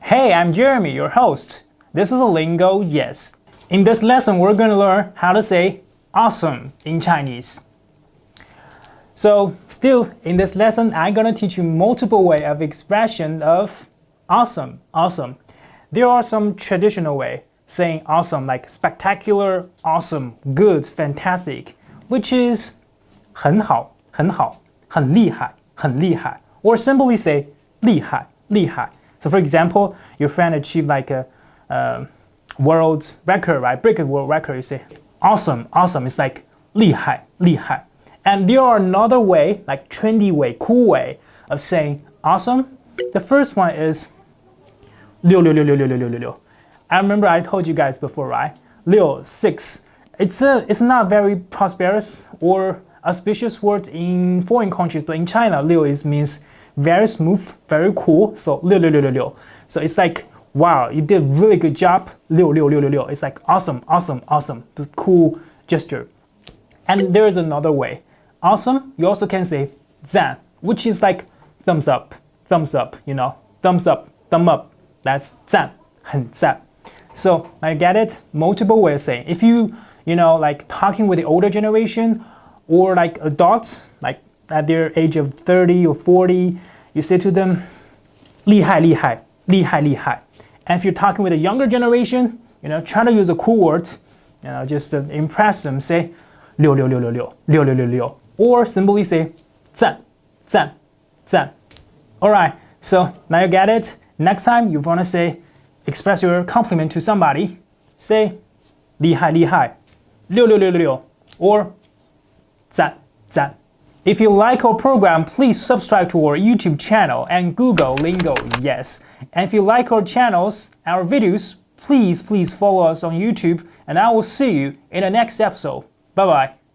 Hey, I'm Jeremy, your host. This is a Lingo Yes. In this lesson, we're going to learn how to say awesome in Chinese. So, still in this lesson, I'm going to teach you multiple ways of expression of awesome. There are some traditional way saying awesome, like spectacular, awesome, good, fantastic, which is 很好,很厉害, or simply say 厉害. So for example, your friend achieved like a world record, right? Break a world record, you say awesome. It's like 厉害. And there are another way, like trendy way, cool way of saying awesome. The first one is 6. I remember I told you guys before, right? 6. It's not very prosperous or auspicious word in foreign countries, but in China, 6 means very smooth, very cool. So 6. So it's like, wow, you did a really good job. 6. It's like awesome. This cool gesture. And there's another way. Awesome, you also can say 赞, which is like thumbs up, you know, thumbs up. That's 赞, 很赞. So I get it. Multiple ways of saying. If you know, like talking with the older generation or like adults, like at their age of 30 or 40, you say to them 厉害. And if you're talking with a younger generation, you know, try to use a cool word, you know, just to impress them, say 6. Or simply say 赞. Alright, so now you get it. Next time you want to say, express your compliment to somebody, say 厉害 6. Or 赞. If you like our program, please subscribe to our YouTube channel and Google Lingo Yes. And if you like our channels, our videos, please follow us on YouTube, and I will see you in the next episode. Bye bye.